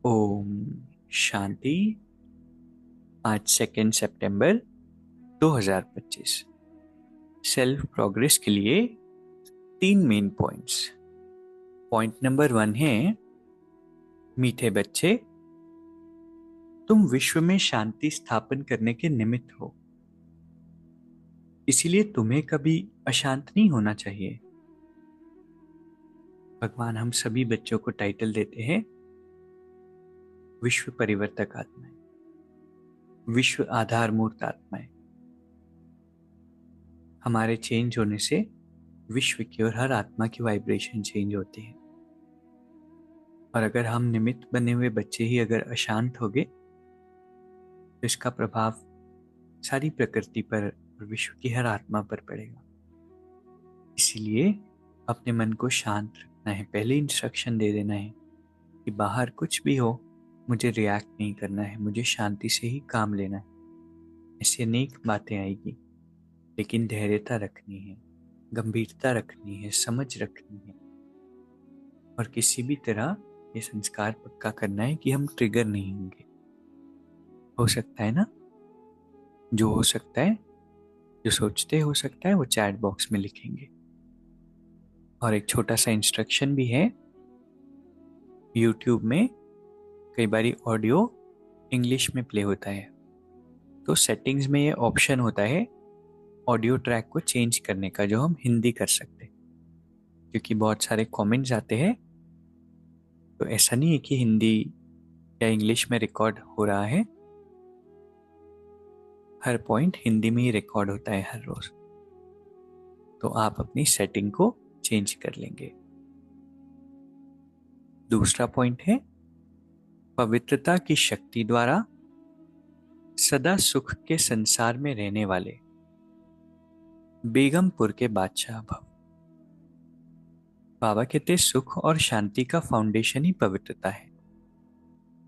ओम शांति। आज 2 सितंबर 2025। Self progress के लिए 3 मेन पॉइंट्स। पॉइंट नंबर 1 है, मीठे बच्चे, तुम विश्व में शांति स्थापन करने के निमित्त हो, इसीलिए तुम्हें कभी अशांत नहीं होना चाहिए। भगवान हम सभी बच्चों को टाइटल देते हैं विश्व परिवर्तक आत्माएं, विश्व आधार मूर्त आत्माएं। हमारे चेंज होने से विश्व की और हर आत्मा की वाइब्रेशन चेंज होती है। और अगर हम निमित्त बने हुए बच्चे ही अगर अशांत हो गए तो इसका प्रभाव सारी प्रकृति पर और विश्व की हर आत्मा पर पड़ेगा। इसीलिए अपने मन को शांत रखना है। पहले इंस्ट्रक्शन दे देना है कि बाहर कुछ भी हो मुझे रिएक्ट नहीं करना है, मुझे शांति से ही काम लेना है। ऐसे अनेक बातें आएगी, लेकिन धैर्यता रखनी है, गंभीरता रखनी है, समझ रखनी है और किसी भी तरह ये संस्कार पक्का करना है कि हम ट्रिगर नहीं होंगे। हो सकता है ना, जो हो सकता है, जो सोचते हो सकता है, वो चैट बॉक्स में लिखेंगे। और एक छोटा सा इंस्ट्रक्शन भी है, यूट्यूब में कई बारी ऑडियो इंग्लिश में प्ले होता है, तो सेटिंग्स में ये ऑप्शन होता है ऑडियो ट्रैक को चेंज करने का, जो हम हिंदी कर सकते हैं। क्योंकि बहुत सारे कमेंट्स आते हैं, तो ऐसा नहीं है कि हिंदी या इंग्लिश में रिकॉर्ड हो रहा है। हर पॉइंट हिंदी में ही रिकॉर्ड होता है हर रोज। तो आप अपनी सेटिंग को चेंज कर लेंगे। दूसरा पॉइंट है, पवित्रता की शक्ति द्वारा सदा सुख के संसार में रहने वाले बेगमपुर के बादशाह भव। बाबा कहते सुख और शांति का फाउंडेशन ही पवित्रता है।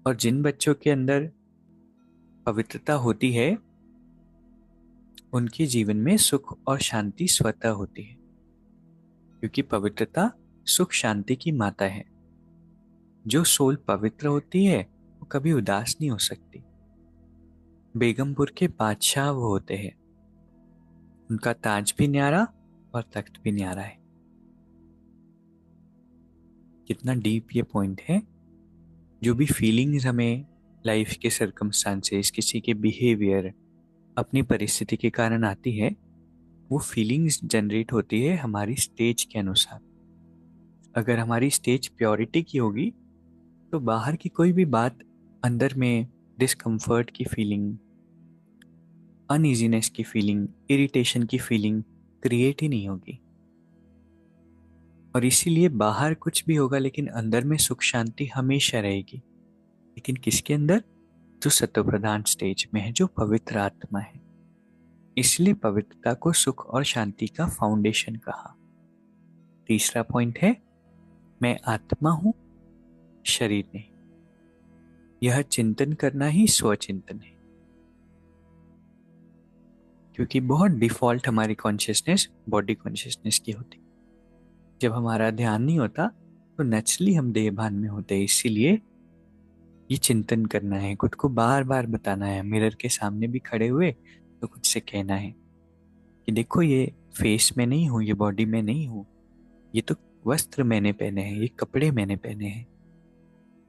और जिन बच्चों के अंदर पवित्रता होती है उनके जीवन में सुख और शांति स्वतः होती है, क्योंकि पवित्रता सुख शांति की माता है। जो सोल पवित्र होती है वो कभी उदास नहीं हो सकती। बेगमपुर के बादशाह वो होते हैं, उनका ताज भी न्यारा और तख्त भी न्यारा है। कितना डीप ये पॉइंट है। जो भी फीलिंग्स हमें लाइफ के सर्कमस्टांसेस, किसी के बिहेवियर, अपनी परिस्थिति के कारण आती है, वो फीलिंग्स जनरेट होती है हमारी स्टेज के अनुसार। अगर हमारी स्टेज प्योरिटी की होगी तो बाहर की कोई भी बात अंदर में डिस्कम्फर्ट की फीलिंग, अनइजीनेस की फीलिंग, इरिटेशन की फीलिंग क्रिएट ही नहीं होगी। और इसीलिए बाहर कुछ भी होगा लेकिन अंदर में सुख शांति हमेशा रहेगी। लेकिन किसके अंदर? जो सत्व प्रधान स्टेज में है, जो पवित्र आत्मा है। इसलिए पवित्रता को सुख और शांति का फाउंडेशन कहा। तीसरा पॉइंट है, मैं आत्मा हूं, शरीर नहीं। यह चिंतन करना ही स्वचिंतन है। क्योंकि बहुत डिफॉल्ट हमारी कॉन्शियसनेस बॉडी कॉन्शियसनेस की होती। जब हमारा ध्यान नहीं होता तो नेचुरली हम देह भान में होते हैं। इसीलिए ये चिंतन करना है, खुद को बार बार बताना है। मिरर के सामने भी खड़े हुए तो खुद से कहना है कि देखो ये फेस में नहीं हूं, ये बॉडी में नहीं हूं, ये तो वस्त्र मैंने पहने हैं, ये कपड़े मैंने पहने हैं,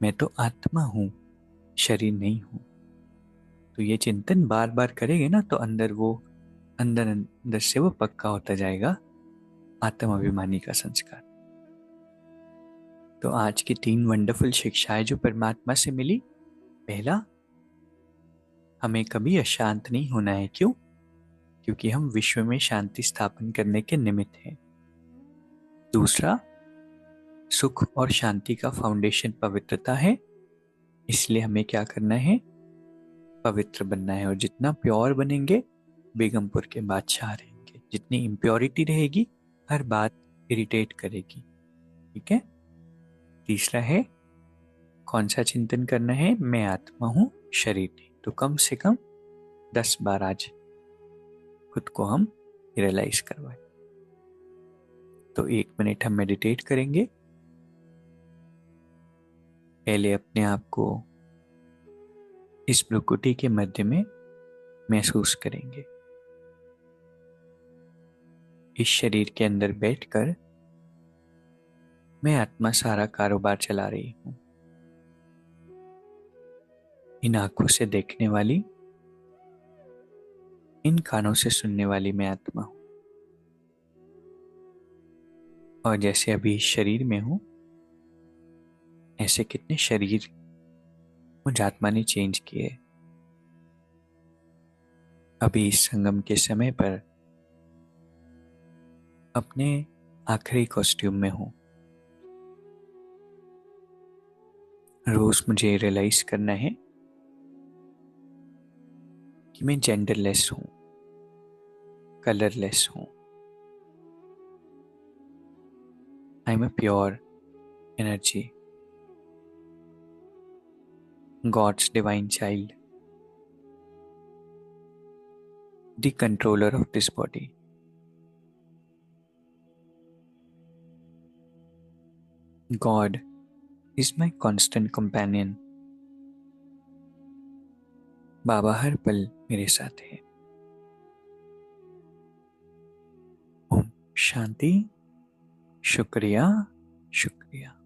मैं तो आत्मा हूं, शरीर नहीं हूं। तो ये चिंतन बार बार करेंगे ना तो अंदर अंदर अंदर से वो पक्का होता जाएगा, आत्म अभिमानी का संस्कार। तो आज की 3 वंडरफुल शिक्षाएं जो परमात्मा से मिली। पहला, हमें कभी अशांत नहीं होना है। क्यों? क्योंकि हम विश्व में शांति स्थापन करने के निमित्त हैं। दूसरा, सुख और शांति का फाउंडेशन पवित्रता है, इसलिए हमें क्या करना है? पवित्र बनना है। और जितना प्योर बनेंगे बेगमपुर के बादशाह रहेंगे। जितनी इम्प्योरिटी रहेगी हर बात इरिटेट करेगी। ठीक है। तीसरा है, कौन सा चिंतन करना है? मैं आत्मा हूं, शरीर नहीं। तो कम से कम 10 बार आज खुद को हम रियलाइज करवाएं। तो 1 मिनट हम मेडिटेट करेंगे। पहले अपने आप को इस भ्रुकुटी के मध्य में महसूस करेंगे। इस शरीर के अंदर बैठकर मैं आत्मा सारा कारोबार चला रही हूं। इन आंखों से देखने वाली, इन कानों से सुनने वाली मैं आत्मा हूं। और जैसे अभी इस शरीर में हूं, ऐसे कितने शरीर मुझ आत्मा ने चेंज किए। अभी इस संगम के समय पर अपने आखिरी कॉस्ट्यूम में हूं। रोज मुझे रियलाइज करना है कि मैं जेंडरलेस हूं, कलरलेस हूं। I am a pure energy, God's divine child, the controller of this body. God is my constant companion. बाबा हर पल मेरे साथ है। ओम शांति। शुक्रिया, शुक्रिया।